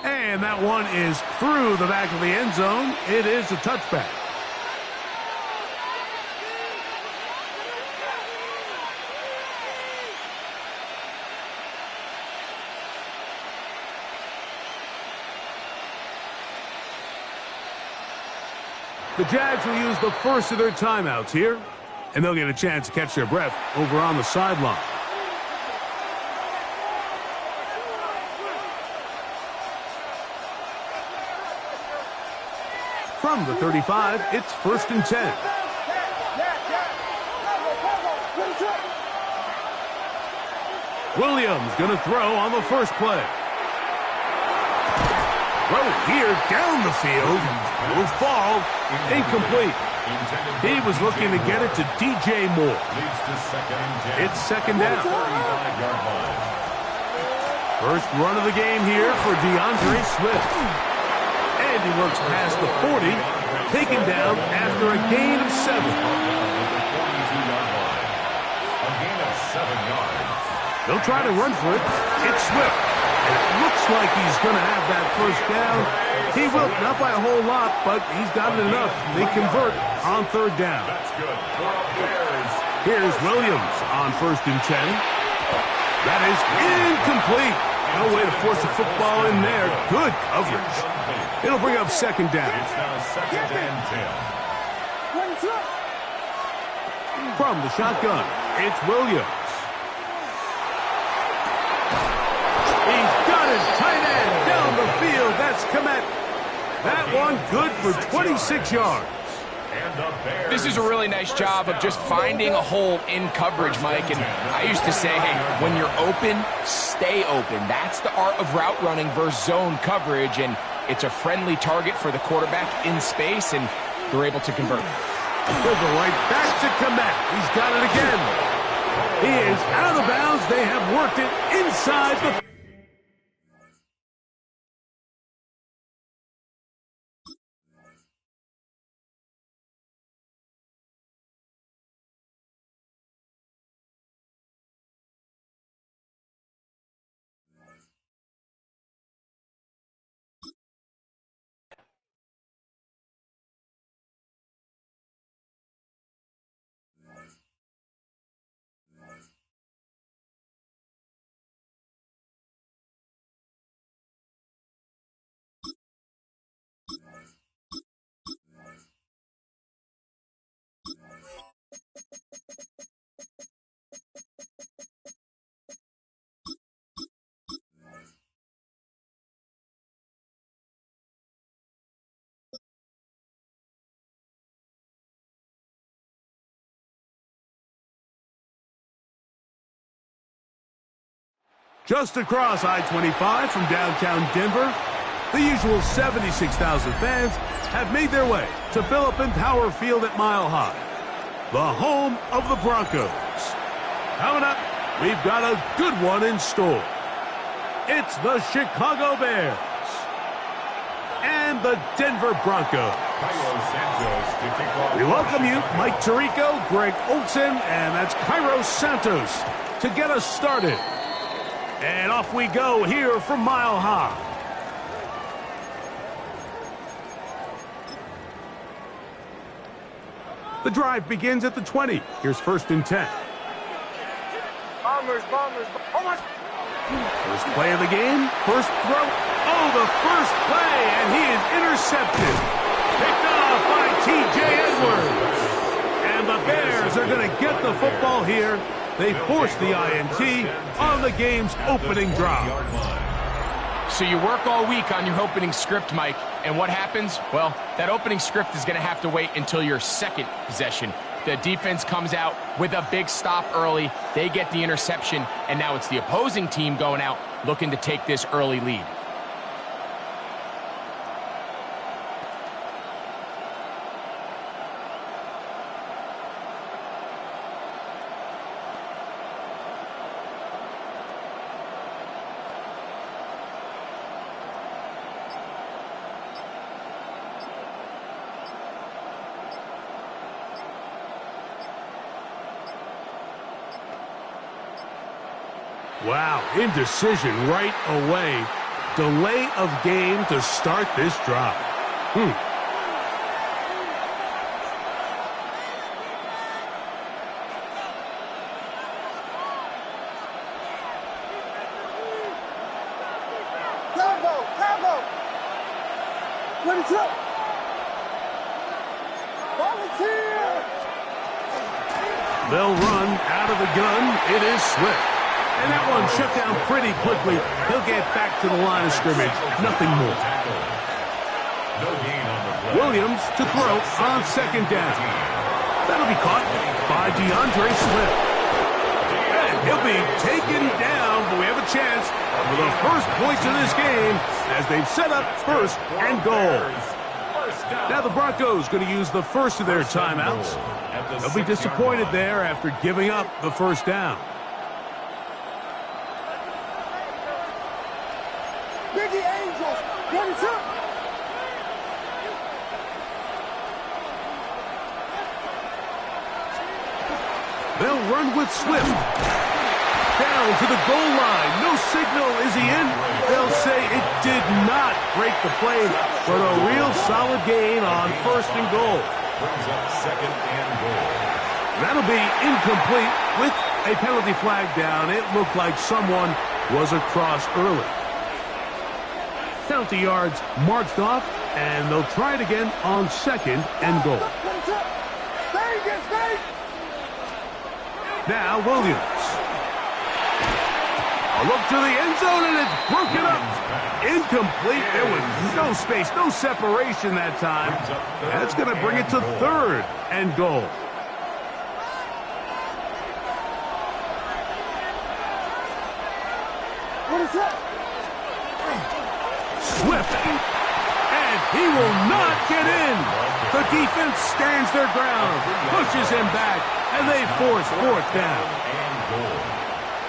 And that one is through the back of the end zone. It is a touchback. The Jags will use the first of their timeouts here, and they'll get a chance to catch their breath over on the sideline. From the 35, it's 1st and 10. Williams going to throw on the first play. Throw here down the field. Will fall. Incomplete. He was looking to get it to DJ Moore. It's 2nd down. First run of the game here for DeAndre Swift. And he works past the 40, taken down after a gain of 7. They'll try to run for it. It's Swift. And it looks like he's going to have that first down. He will, not by a whole lot, but he's got it enough. They convert on 3rd down. Here's Williams on 1st and 10. That is incomplete. No way to force a football in there. Good coverage. It'll bring up 2nd down. It's now 2nd and 10. From the shotgun, it's Williams. He's got his tight end down the field. That's Komet. That one good for 26 yards. This is a really nice job of just finding a hole in coverage, Mike. And I used to say, hey, when you're open, stay open. That's the art of route running versus zone coverage. And it's a friendly target for the quarterback in space, and they're able to convert. With the right back to Komet. He's got it again. He is out of bounds. They have worked it inside the... Just across I-25 from downtown Denver, the usual 76,000 fans have made their way to Philip and Power Field at Mile High, the home of the Broncos. Coming up, we've got a good one in store. It's the Chicago Bears and the Denver Broncos. We welcome you, Mike Tirico, Greg Olson, and that's Cairo Santos to get us started. And off we go here from Mile High. The drive begins at the 20. Here's 1st and 10. Bombers. Oh my! First play of the game. First throw. Oh, the first play, and he is intercepted. Picked off by T.J. Edwards. And the Bears are going to get the football here. They force the INT on the game's opening drive. So you work all week on your opening script, Mike, and what happens? Well, that opening script is going to have to wait until your second possession. The defense comes out with a big stop early. They get the interception, and now it's the opposing team going out looking to take this early lead. Wow, indecision right away. delay of game to start this drive. Combo! What is up? Volunteer! They'll run out of the gun. It is Swift. And that one shut down pretty quickly. He'll get back to the line of scrimmage. Nothing more. Williams to throw on second down. That'll be caught by DeAndre Swift. And he'll be taken down, but we have a chance for the first points of this game as they've set up first and goal. Now the Broncos going to use the first of their timeouts. They'll be disappointed there after giving up the first down. Biggie Angels, what is up? They'll run with Swift. Down to the goal line. No signal. Is he in? They'll say it did not break the play, but a real solid gain on first and goal. Brings up second and goal. That'll be incomplete with a penalty flag down. It looked like someone was across early. Penalty yards marched off, and they'll try it again on second and goal. Now Williams. A look to the end zone, and it's broken up. Incomplete. There was no space, no separation that time. That's going to bring it to third and goal. What is up? Swift. And he will not get in. The defense stands their ground, pushes him back, and they force fourth down.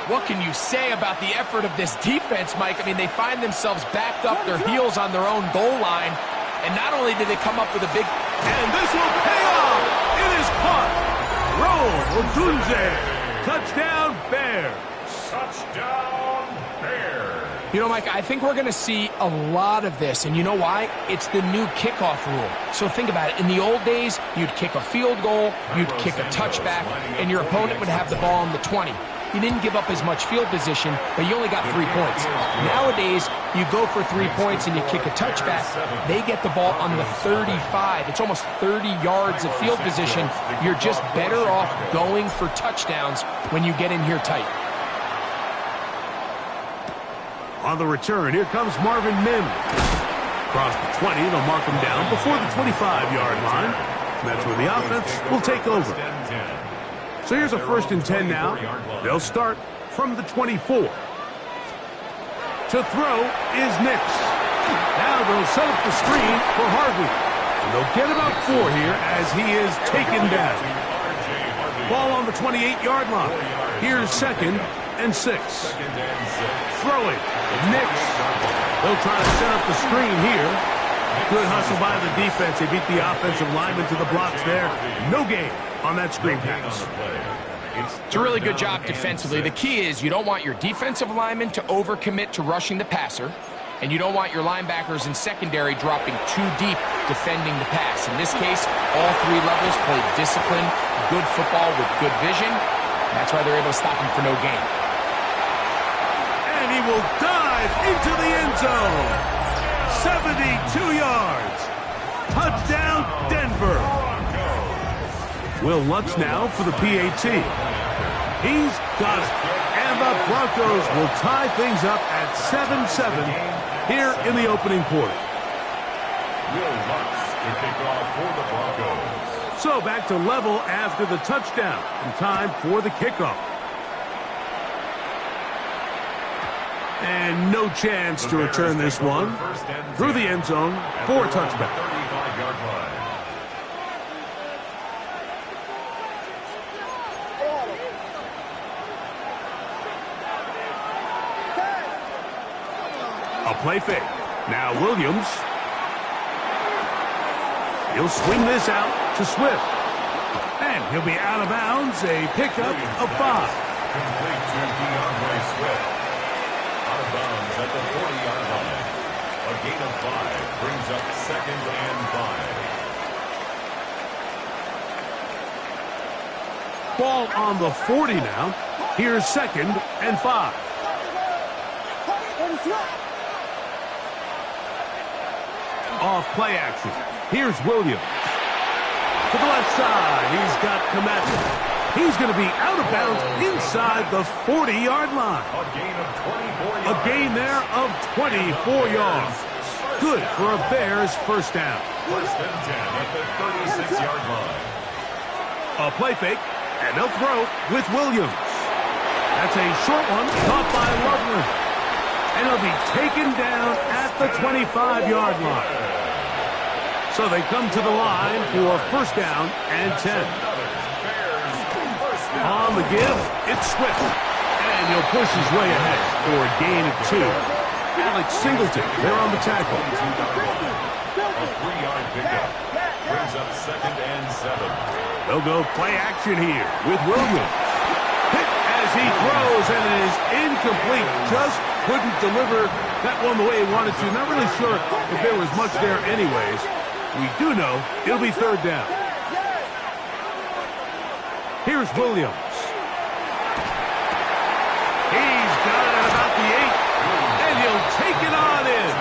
What can you say about the effort of this defense, Mike? I mean, they find themselves backed up their heels on their own goal line, and not only did they come up with a big... And this will pay off. It is caught. Roll Odunze. Touchdown, Bears. Touchdown, Bears. You know, Mike, I think we're going to see a lot of this, and you know why? It's the new kickoff rule. So think about it. In the old days, you'd kick a field goal, you'd kick a touchback, and your opponent would have the ball on the 20. You didn't give up as much field position, but you only got 3 points. Nowadays, you go for 3 points and you kick a touchback. They get the ball on the 35. It's almost 30 yards of field position. You're just better off going for touchdowns when you get in here tight. On the return, here comes Marvin Mims. Across the 20, they'll mark him down before the 25-yard line. That's where the offense will take over. So here's a 1st and 10 now. They'll start from the 24. To throw is Nix. Now they'll set up the screen for Harvey. And they'll get about 4 here as he is taken down. Ball on the 28-yard line. Here's 2nd and 6. Throwing. Nix. They'll try to set up the screen here. Good hustle by the defense. They beat the offensive lineman to the blocks there. No gain on that screen pass. It's a really good job defensively. The key is you don't want your defensive linemen to overcommit to rushing the passer, and you don't want your linebackers in secondary dropping too deep defending the pass. In this case, all 3 levels played disciplined, good football with good vision. That's why they're able to stop him for no gain. And he will dive into the end zone. 72 yards. Touchdown, Denver. Will Lutz now for the PAT. He's got it. And the Broncos will tie things up at 7-7 here in the opening quarter. Will Lutz to kick off for the Broncos. So back to level after the touchdown. And time for the kickoff. And no chance to return this one through the end zone for a touchback. 35-yard line. A play fake. Now Williams. He'll swing this out to Swift. And he'll be out of bounds. A pickup of 5. Complete to DeAndre Swift. Out of bounds at the 40-yard line. A gain of 5 brings up 2nd and 5. Ball on the 40 now. Here's 2nd and 5. Off play action. Here's Williams. To the left side, he's got Komet. He's going to be out of bounds inside the 40-yard line. A A gain gain of 24 yards. there of 24 yards. Good for a Bears first down. 1st and 10 at the 36-yard line. A play fake, and they'll throw with Williams. That's a short one, caught by Loveland. And he'll be taken down at the 25-yard line. So they come to the line for first down and 10. On the give, it's Swift. And he'll push his way ahead for a gain of 2. Alex Singleton, they're on the tackle. A 3-yard pickup brings up 2nd and 7. They'll go play action here with Williams. Hit as he throws, and it is incomplete. Just couldn't deliver that one the way he wanted to. Not really sure if there was much there anyways. We do know it'll be 3rd down. Here's Williams. He's got it at about the 8, and he'll take it on in.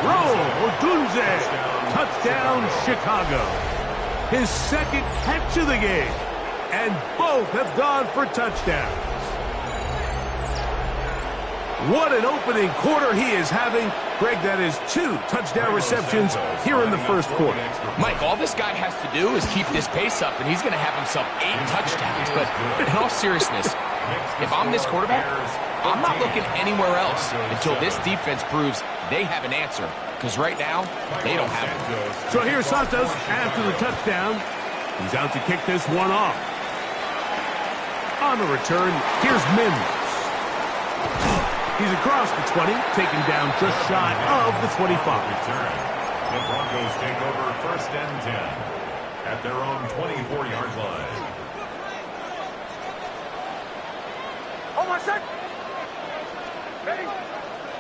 Roll, Odunze. Touchdown, Chicago. His 2nd catch of the game, and both have gone for touchdowns. What an opening quarter he is having. Greg, that is 2 touchdown receptions here in the first quarter. Mike, all this guy has to do is keep this pace up, and he's going to have himself 8 touchdowns. But in all seriousness, if I'm this quarterback, I'm not looking anywhere else until this defense proves they have an answer. Because right now, they don't have it. So here's Santos after the touchdown. He's out to kick this one off. On the return, here's Mims. He's across the 20, taken down just shy of the 25. The Broncos take over 1st and 10 at their own 24-yard line. Oh, my second. Ready?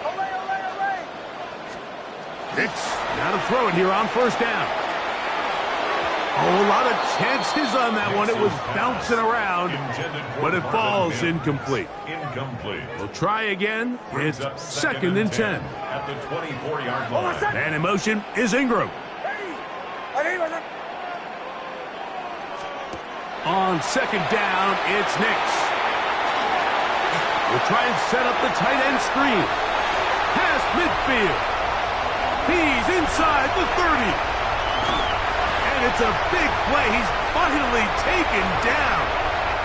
Olay, olay, olay. Hicks, now to throw it here on first down. Oh, a lot of chances on that one. It was bouncing around, but it falls incomplete. We'll try again. It's 2nd and 10. At the 24-yard line. Man in motion is Ingram. On 2nd down, it's Nix. We'll try and set up the tight end screen. Past midfield. He's inside the 30. And it's a big play. He's finally taken down.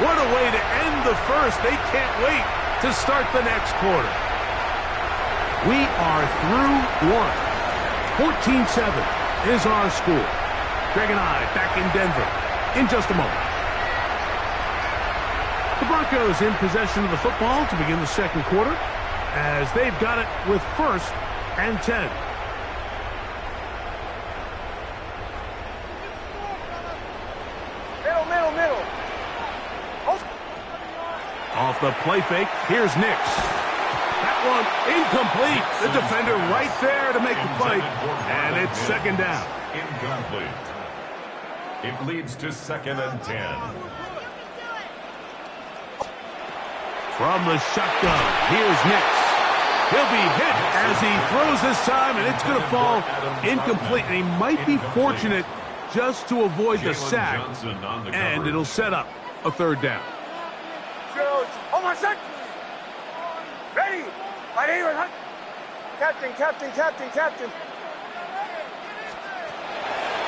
What a way to end the first. They can't wait to start the next quarter. We are through one. 14-7 is our score. Greg and I back in Denver in just a moment. The Broncos in possession of the football to begin the second quarter as they've got it with 1st and 10. Middle. Off the play fake, here's Nix. That one incomplete. The defender right there to make the play, and it's 2nd down. Incomplete. It leads to 2nd and 10. From the shotgun, here's Nix. He'll be hit as he throws this time, and it's going to fall incomplete. And he might be fortunate just to avoid the sack, and it'll set up a 3rd down. Oh, my second. Ready? Captain.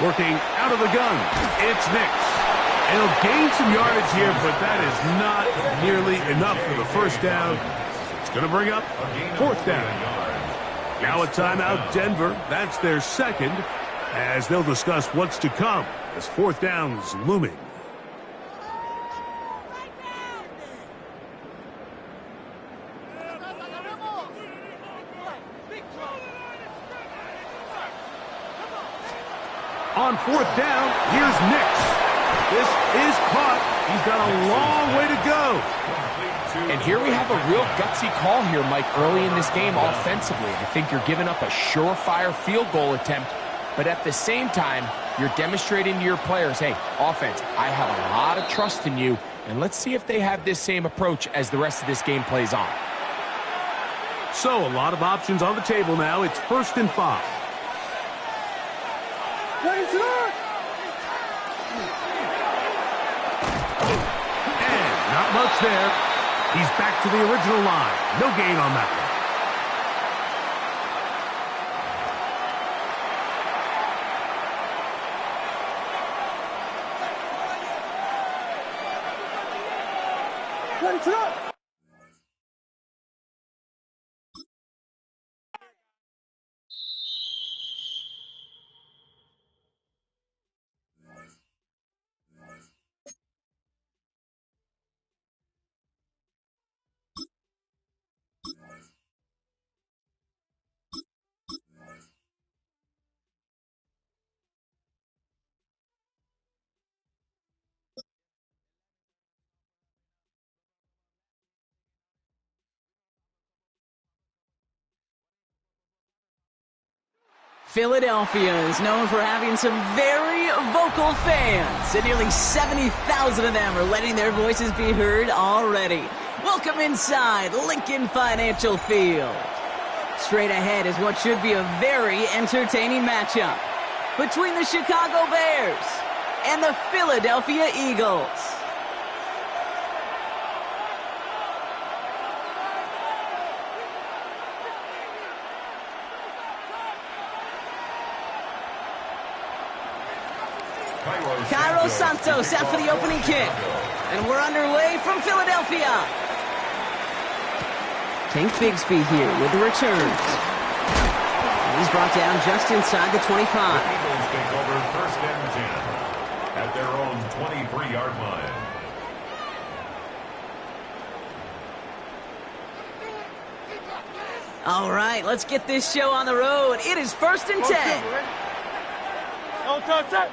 Working out of the gun, it's Nix. And he'll gain some yardage here, but that is not nearly enough for the first down. It's going to bring up 4th down. Now a timeout, Denver. That's their 2nd, as they'll discuss what's to come as 4th down's looming. On 4th down, here's Nix. This is caught. He's got a long way to go. And here we have a real gutsy call here, Mike, early in this game offensively. I think you're giving up a surefire field goal attempt, but at the same time, you're demonstrating to your players, hey, offense, I have a lot of trust in you, and let's see if they have this same approach as the rest of this game plays on. So, a lot of options on the table now. It's 1st and 5. And not much there. He's back to the original line. No gain on that one. Ready, set up. Philadelphia is known for having some very vocal fans, and nearly 70,000 of them are letting their voices be heard already. Welcome inside Lincoln Financial Field. Straight ahead is what should be a very entertaining matchup between the Chicago Bears and the Philadelphia Eagles. Cairo Santos set for the opening kick. And we're underway from Philadelphia. Tank Bigsby here with the return. And he's brought down just inside the 25. The Eagles take over 1st and 10 at their own 23-yard line. All right, let's get this show on the road. It is 1st and 10. No touch.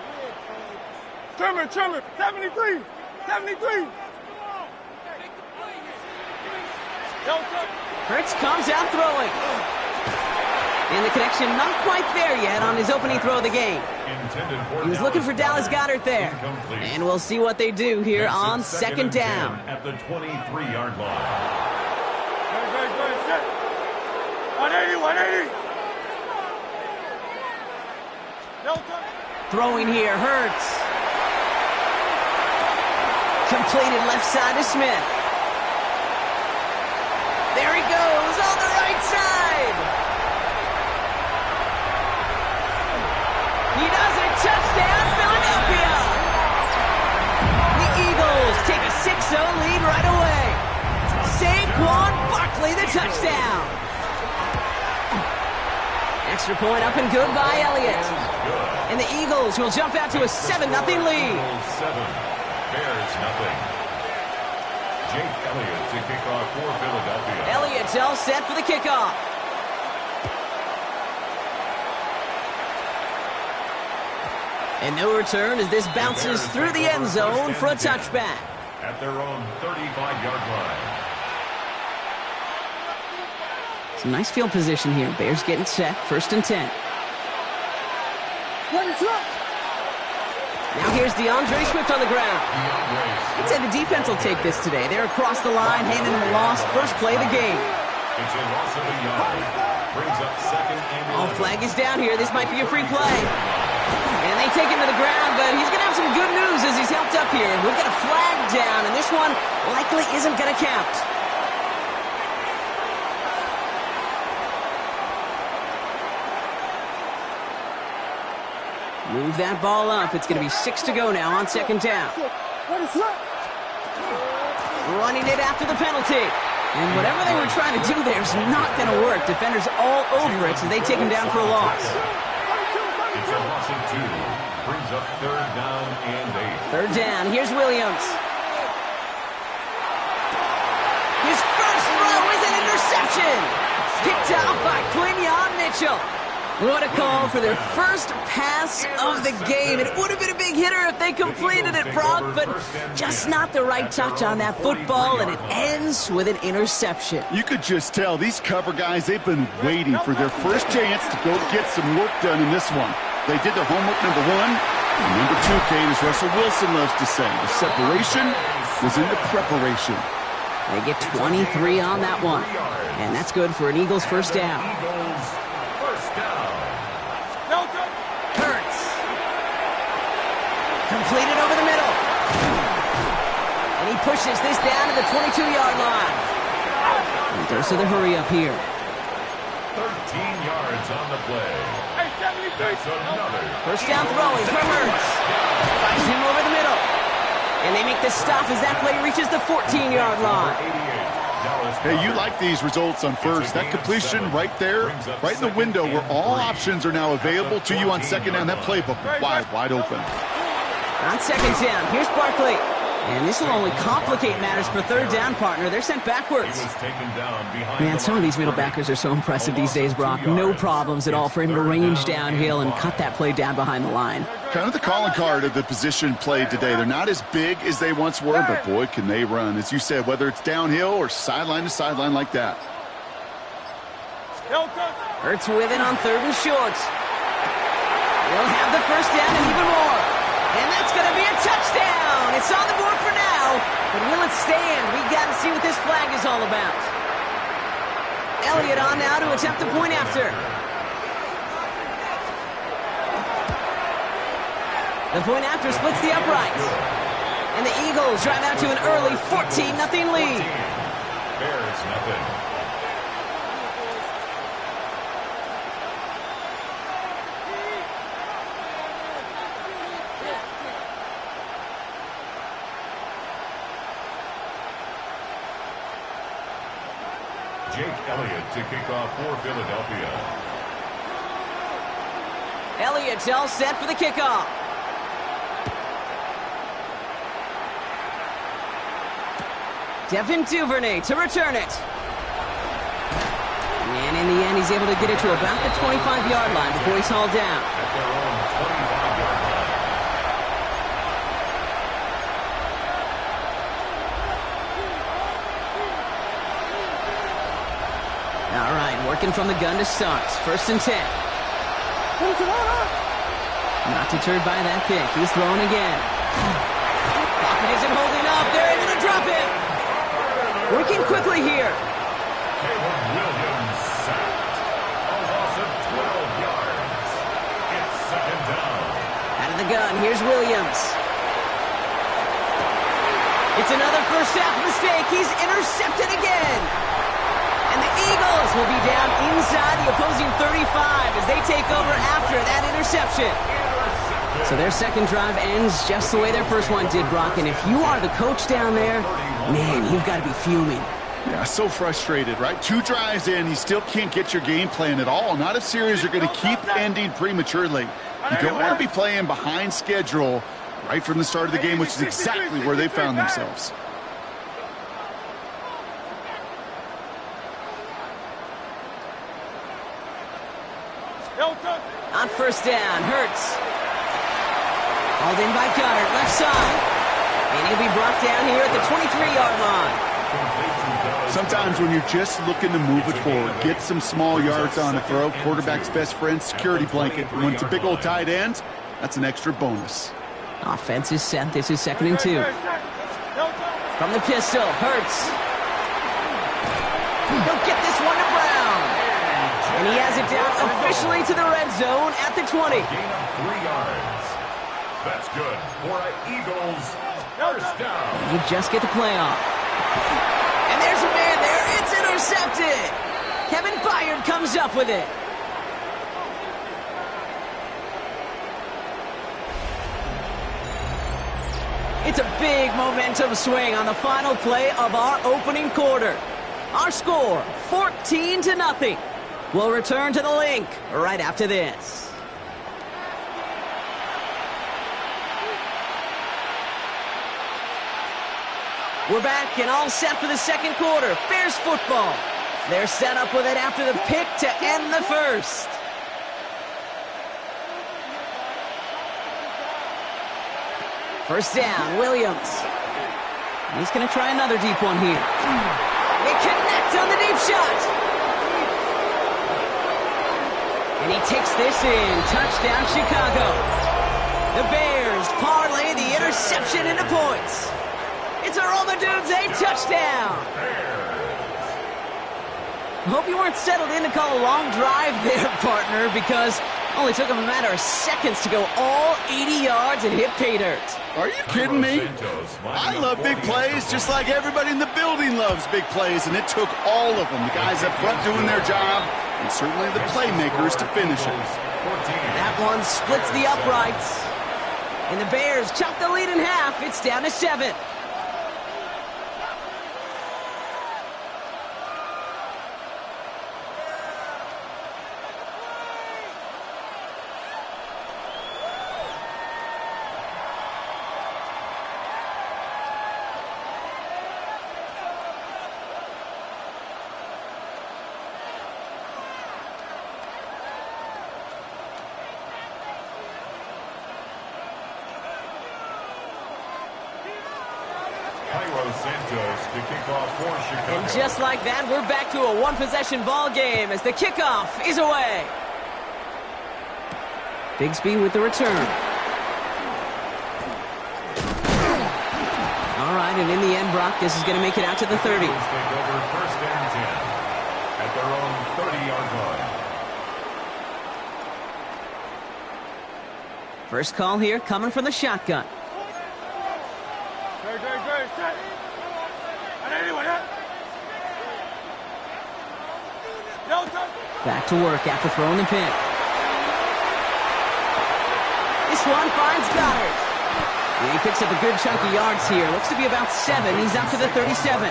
Trimmer, 73. Hurts comes out throwing. And the connection not quite there yet on his opening throw of the game. He was looking for Dallas Goedert there. And we'll see what they do here on 2nd down. At the 23-yard line. Good. 180. No touch. Throwing here, Hurts. Completed left side to Smith. There he goes on the right side. He does it. Touchdown, Philadelphia. The Eagles take a 6-0 lead right away. Saquon Barkley, the touchdown. Extra point up and good by Elliott. And the Eagles will jump out to a 7-0 lead. Bears nothing. Jake Elliott to kick off for Philadelphia. Elliott's all set for the kickoff. And no return as this bounces through the end zone for a touchback. At their own 35-yard line. Some nice field position here. Bears getting set. 1st and 10. Now here's DeAndre Swift on the ground. I'd say the defense will take this today. They're across the line, handing them a loss. First play of the game. It's a loss of a yard. Brings up 2nd and 11. Flag is down here. This might be a free play. And they take him to the ground, but he's going to have some good news as he's helped up here. We'll get a flag down, and this one likely isn't going to count. Move that ball up. It's going to be 6 to go now on 2nd down. Running it after the penalty. And whatever they were trying to do there is not going to work. Defenders all over it, so they take him down for a loss. It's a loss of 2. Brings up 3rd down and 8. 3rd down. Here's Williams. His first throw is an interception. Picked out by Quinyon Mitchell. What a call for their first pass of the game. It would have been a big hitter if they completed it, Brock, but just not the right touch on that football, and it ends with an interception. You could just tell these cover guys, they've been waiting for their first chance to go get some work done in this one. They did their homework, number one. And number two, Kate, as Russell Wilson loves to say, the separation was in the preparation. They get 23 on that one, and that's good for an Eagles first down. Hurts. Completed over the middle. And he pushes this down to the 22-yard line. And goes to the hurry up here. 13 yards on the play. That's another. First down throwing for Hurts. Finds him over the middle. And they make the stop as that play reaches the 14-yard line. Hey, you like these results on first. That completion right there, right in the window where all options are now available to you on second down. That playbook wide open. On second down, here's Barkley. And this will only complicate matters for third down, partner. They're sent backwards. Man, some of these middle backers are so impressive these days, Brock. No problems at all for him to range downhill and cut that play down behind the line. Kind of the calling card of the position played today. They're not as big as they once were, but boy, can they run. As you said, whether it's downhill or sideline to sideline like that. Hurts with it on third and short. They'll have the first down and even more. And that's going to be a touchdown. It's on the board for now, but will it stand? We got to see what this flag is all about. Elliott on now to attempt the point after. The point after splits the uprights. And the Eagles drive out to an early 14-0 lead. Bears nothing. Jake Elliott to kick off for Philadelphia. Elliott's all set for the kickoff. Devin Duvernay to return it. And in the end, he's able to get it to about the 25-yard line before he's hauled down. At their own 25-yard line. All right, working from the gun to start. First and 10. Not deterred by that kick. He's throwing again. Pocket isn't holding up. They're able to drop it. Working quickly here. Caleb Williams sacked. A loss of 12 yards. It's second down. Out of the gun, here's Williams. It's another first half mistake. He's intercepted again. And the Eagles will be down inside the opposing 35 as they take over after that interception. So their second drive ends just the way their first one did, Brock. And if you are the coach down there, man, you've got to be fuming. Yeah, so frustrated, right? 2 drives in, you still can't get your game plan at all. Not a series you're going to keep ending prematurely. You don't want to be playing behind schedule right from the start of the game, which is exactly where they found themselves. On first down, Hurts. Hauled in by Gunner, left side. And he'll be brought down here at the 23-yard line. Sometimes when you're just looking to move it forward, get some small yards on a throw, quarterback's best friend, security blanket. And when it's a big old tight end, that's an extra bonus. Offense is set. This is second and 2. From the pistol, Hurts. He'll get this one to Brown. And he has it down officially to the red zone at the 20. Gain of 3 yards. That's good for an Eagles first down. You just get the play off. And there's a man there. It's intercepted. Kevin Byard comes up with it. It's a big momentum swing on the final play of our opening quarter. Our score, 14-0. We'll return to the link right after this. We're back and all set for the second quarter. Bears football. They're set up with it after the pick to end the first. First down, Williams. He's going to try another deep one here. They connect on the deep shot. And he takes this in. Touchdown, Chicago. The Bears parlay the interception into points. It's a Roll the Dudes a touchdown. Hope you weren't settled in to call a long drive there, partner, because it only took him a matter of seconds to go all 80 yards and hit pay dirt. Are you kidding me? I love big plays just like everybody in the building loves big plays, and it took all of them, the guys up front doing their job, and certainly the playmakers to finish it. That one splits the uprights. And the Bears chop the lead in half. It's down to 7. And just like that, we're back to a one-possession ball game as the kickoff is away. Bigsby with the return. All right, and in the end, Brock, this is going to make it out to the 30. Take over first and 10 at their own 30-yard line. First call here coming from the shotgun. Great. Set. Back to work after throwing the pick. This one finds Goddard. And he picks up a good chunk of yards here. Looks to be about 7. He's up to the 37.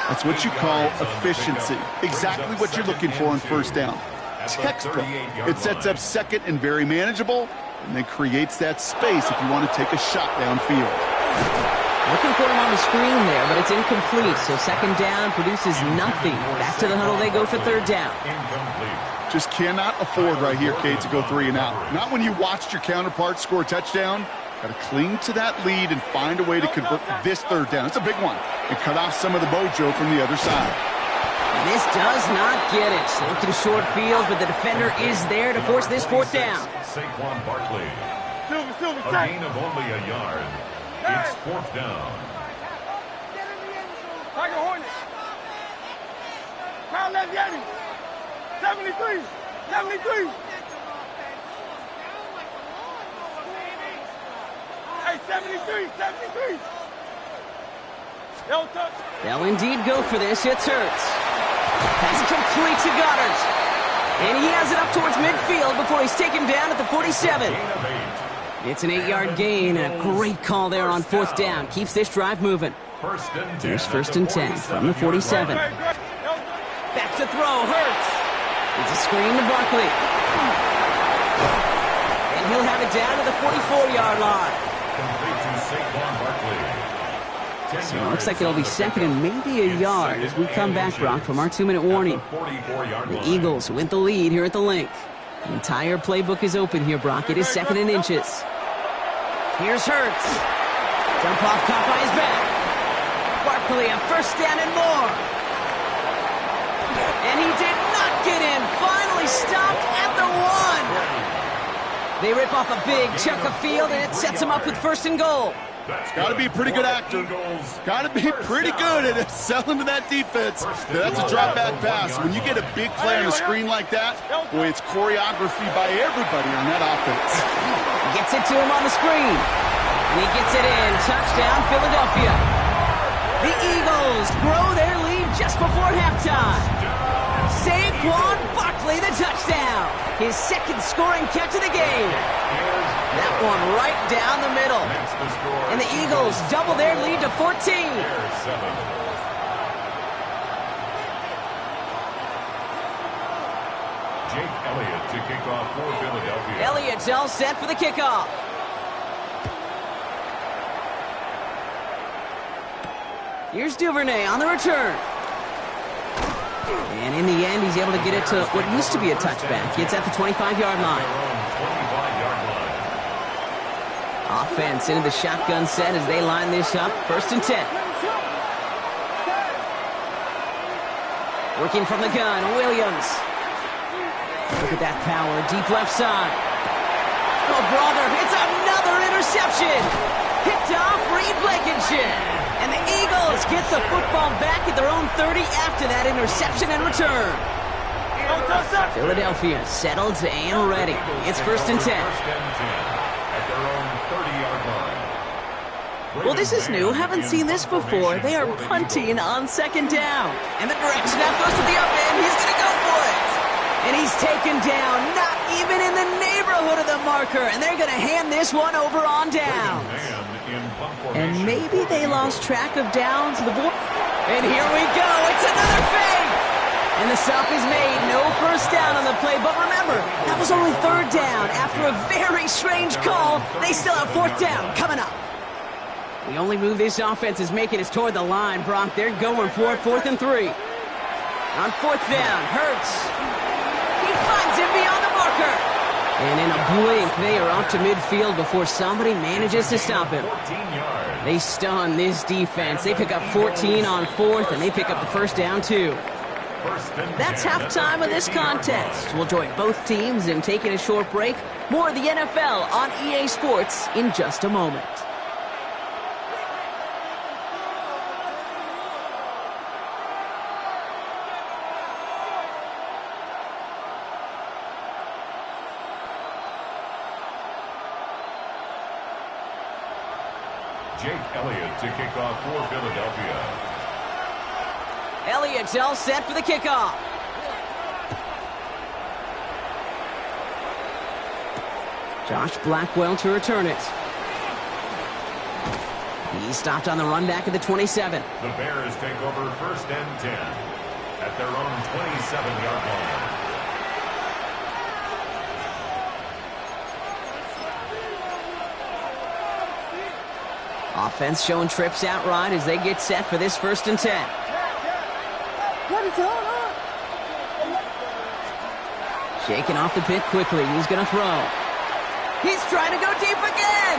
That's what you call efficiency. Exactly what you're looking for on first down. Textbook. It sets up second and very manageable, and then creates that space if you want to take a shot downfield. Looking for him on the screen there, but it's incomplete. So second down produces nothing. Back to the huddle they go for third down. Just cannot afford right here, Kate, to go 3 and out. Not when you watched your counterpart score a touchdown. Got to cling to that lead and find a way to convert this third down. It's a big one. And cut off some of the mojo from the other side. And this does not get it. Looking short field, but the defender is there to force this fourth down. Saquon Barkley. Silver, A gain of only a yard. It's fourth down. Tiger Hornet. Crown left Yeti. 73. Hey, 73. They'll touch. They'll indeed go for this. It's Hurts. Pass complete to Goddard. And he has it up towards midfield before he's taken down at the 47. It's an 8-yard gain, and a great call there on fourth down. Keeps this drive moving. Here's first and 10 from the 47. Back to throw, Hurts. It's a screen to Barkley. And he'll have it down to the 44-yard line. So it looks like it'll be second and maybe a yard as we come back, Brock, from our 2-minute warning. The Eagles with the lead here at the link. The entire playbook is open here, Brock. It is second and inches. Here's Hurts. Jump off, caught by his back. Barkley a first down and more. And he did not get in. Finally stopped at the 1. They rip off a big chunk of field, and it sets him up with first and goal. Got to be a pretty good actor. Got to be pretty good at selling to that defense. That's a drop back pass. When you get a big play on the screen like that, boy, it's choreography by everybody on that offense. Gets it to him on the screen. And he gets it in. Touchdown, Philadelphia. The Eagles grow their lead just before halftime. Saquon Barkley, the touchdown. His second scoring catch of the game. That one right down the middle. And the Eagles double their lead to 14. Jake Elliott to kick off for Philadelphia. Elliott's all set for the kickoff. Here's Duvernay on the return. And in the end, he's able to get it to what used to be a touchback. It's at the 25-yard line. Offense into the shotgun set as they line this up. 1st and 10. Working from the gun, Williams. Look at that power, deep left side. Oh, brother, it's another interception. Picked off Reed Blankenship. And the Eagles get the football back at their own 30 after that interception and return. Philadelphia settled and ready. It's 1st and 10. At their own 30-yard line. Well, this is new. Haven't seen this before. They are punting on 2nd down. And the direct snap goes to the up end. He's going to go for it. And he's taken down, not even in the neighborhood of the marker. And they're going to hand this one over on downs. And maybe they lost track of downs. And here we go. It's another fake. And the stop is made. No 1st down on the play. But remember, that was only 3rd down. After a very strange call, they still have 4th down coming up. The only move this offense is making is toward the line, Brock. They're going for it, 4th and 3. On 4th down, Hurts. He finds him beyond the marker. And in a blink, they are off to midfield before somebody manages to stop him. They stun this defense. They pick up 14 on 4th, and they pick up the 1st down, too. That's halftime of this contest. We'll join both teams in taking a short break. More of the NFL on EA Sports in just a moment. Jake Elliott to kick off for Philadelphia. Elliott's all set for the kickoff. Josh Blackwell to return it. He stopped on the run back at the 27. The Bears take over 1st and 10 at their own 27-yard line. Offense showing trips out right as they get set for this 1st and 10. What is going on? Shaking off the pit quickly. He's going to throw. He's trying to go deep again.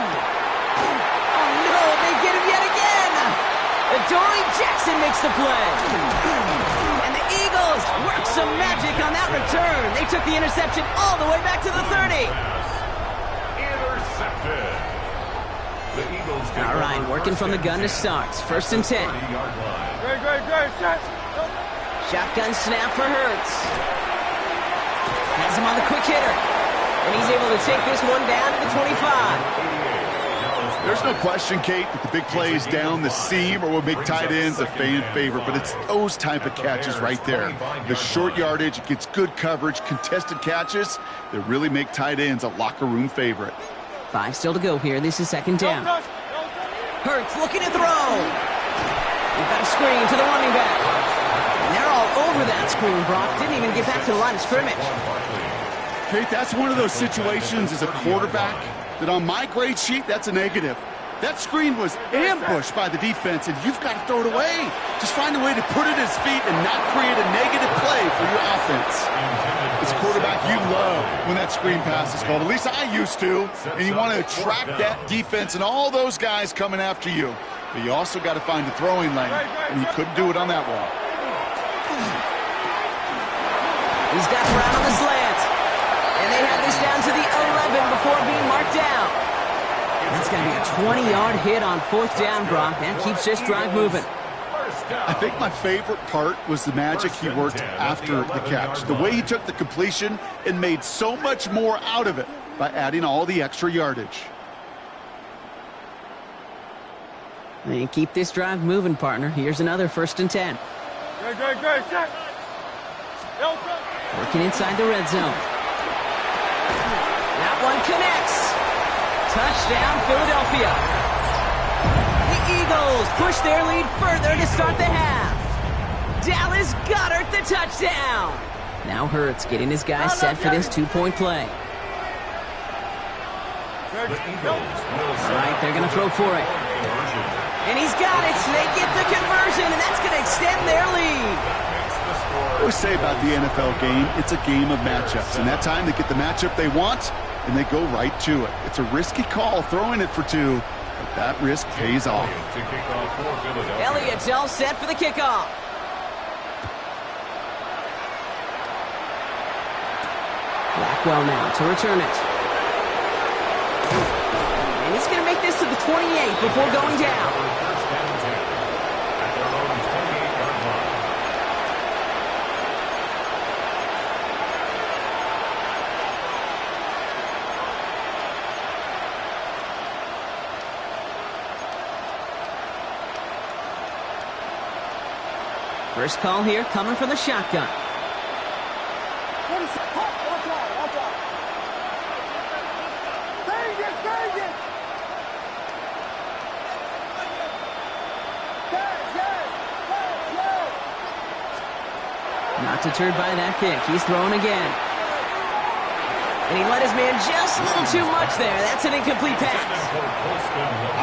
Oh, no, they get him yet again. Adoree Jackson makes the play. And the Eagles work some magic on that return. They took the interception all the way back to the 30. Intercepted. The Eagles take All right, over working from the gun to start. 1st and 10. Great, shot. Shotgun snap for Hurts. Has him on the quick hitter. And he's able to take this one down to the 25. There's no question, Kate, that the big plays down the seam are what make tight ends a fan favorite, but it's those type of catches right there. The short yardage, it gets good coverage, contested catches that really make tight ends a locker room favorite. 5 still to go here. This is 2nd down. Hurts looking to throw. We've got a screen to the running back. And they're all over that screen, Brock. Didn't even get back to the line of scrimmage. Kate, that's one of those situations as a quarterback that on my grade sheet, that's a negative. That screen was ambushed by the defense, and you've got to throw it away. Just find a way to put it at his feet and not create a negative play for your offense. As a quarterback, you love when that screen pass is called. At least I used to. And you want to attract that defense and all those guys coming after you. But you also got to find the throwing lane, and he couldn't do it on that one. He's got Brown on the slant. And they have this down to the 11 before being marked down. That's going to be a 20-yard hit on 4th down, Brock. That keeps this drive moving. I think my favorite part was the magic he worked after the catch. The way he took the completion and made so much more out of it by adding all the extra yardage. And keep this drive moving, partner. Here's another 1st and 10. Great, shot. Working inside the red zone. That one connects. Touchdown, Philadelphia. The Eagles push their lead further to start the half. Dallas Goedert the touchdown. Now Hurts getting his guys set for this 2-point play. All right, they're going to throw for it. And he's got it. They get the conversion, and that's going to extend their lead. I always say about the NFL game, it's a game of matchups. And that time they get the matchup they want, and they go right to it. It's a risky call throwing it for 2, but that risk pays off. To kick off for Philadelphia. Elliott's all set for the kickoff. Blackwell now to return it. And he's going to make this to the 28 before going down. First down and 10 at their own 28-yard line. First call here coming from the shotgun. Not deterred by that kick. He's throwing again. And he let his man just a little too much there. That's an incomplete pass.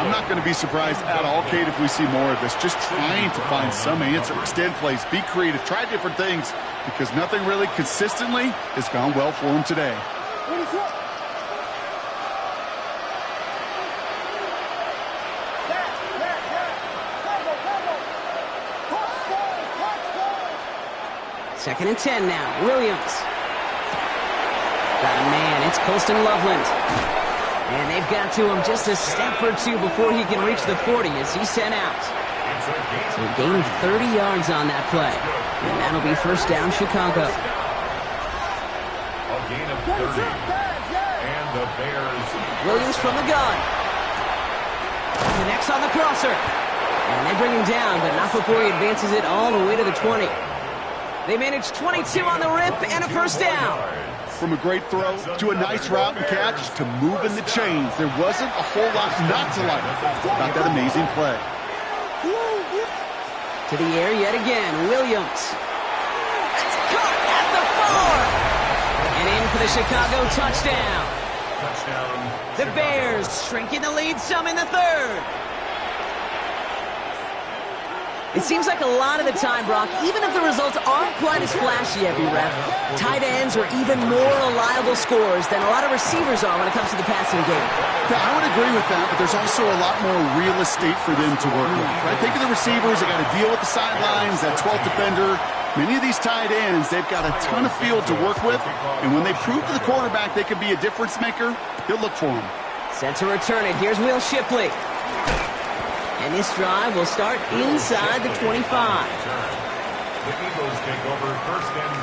I'm not going to be surprised at all, Kate, if we see more of this. Just trying to find some answer. Extend plays, be creative, try different things, because nothing really consistently has gone well for him today. Second and 10 now. Williams. Got a man. It's Colston Loveland. And they've got to him just a step or two before he can reach the 40 as he's sent out. So a gain of 30 yards on that play. And that'll be first down, Chicago. A gain of 30. And the Bears. Williams from the gun. Connects on the crosser. And they bring him down, but not before he advances it all the way to the 20. They managed 22 on the rip and a first down. From a great throw to a nice route and catch to moving the chains. There wasn't a whole lot not to like about that amazing play. To the air yet again, Williams. That's caught at the 4. And in for the Chicago touchdown. The Bears shrinking the lead some in the third. It seems like a lot of the time, Brock, even if the results aren't quite as flashy every rep, tight ends are even more reliable scorers than a lot of receivers are when it comes to the passing game. Yeah, I would agree with that, but there's also a lot more real estate for them to work with. Right? Think of the receivers. They got to deal with the sidelines, that 12th defender. Many of these tight ends, they've got a ton of field to work with, and when they prove to the quarterback they can be a difference maker, he'll look for them. Set to return it. Here's Will Shipley. And this drive will start inside the 25. The Eagles take over first and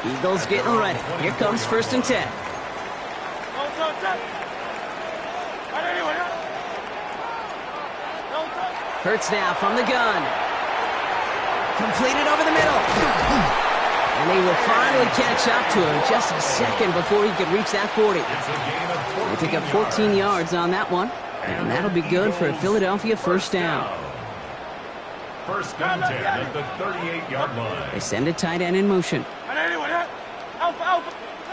10. Eagles getting ready. Here comes first and 10. Hurts now from the gun. Completed over the middle. And they will finally catch up to him just a second before he could reach that 40. They pick up 14 yards on that one. And that'll be good for a Philadelphia first down. First and 10 at the 38-yard line. They send a tight end in motion.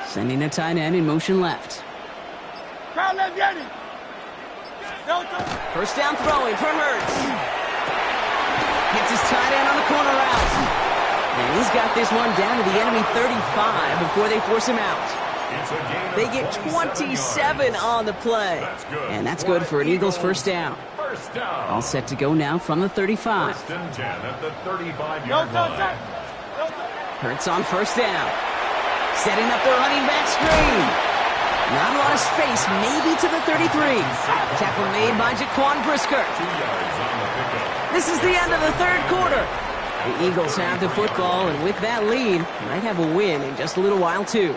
Sending a tight end in motion left. First down throwing for Hurts. Gets his tight end on the corner route. And he's got this one down to the enemy 35 before they force him out. They get 27 on the play. And that's good for an Eagles first down. All set to go now from the 35. First and 10 at the 35-yard line. Hurts on first down. Setting up the running back screen. Not a lot of space, maybe to the 33. Tackle made by Jaquan Brisker. 2 yards on the pickup. This is the end of the third quarter. The Eagles have the football, and with that lead, might have a win in just a little while, too.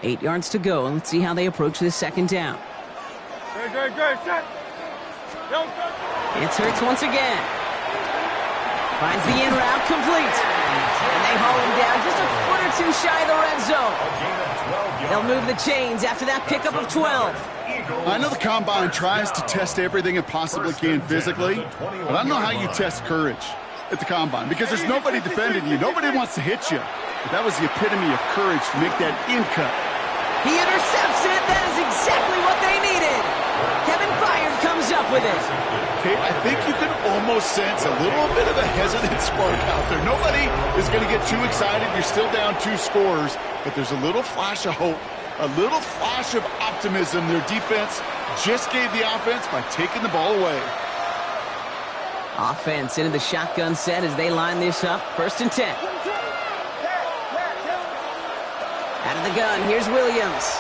Eight yards to go, and let's see how they approach this second down. It's Hurts once again. Finds the in route complete. And they haul him down just a foot or two shy of the red zone. They'll move the chains after that pickup of 12. I know the Combine tries to test everything it possibly can physically, but I don't know how you test courage at the Combine because there's nobody defending you. Nobody wants to hit you. But that was the epitome of courage to make that in cut. He intercepts it. That is exactly what they needed. Kevin Byard comes up with it. Okay, I think you can almost sense a little bit of a hesitant spark out there. Nobody is going to get too excited. You're still down 2 scores, but there's a little flash of hope, a little flash of optimism. Their defense just gave the offense by taking the ball away. Offense into the shotgun set as they line this up. 1st and 10. Out of the gun, here's Williams.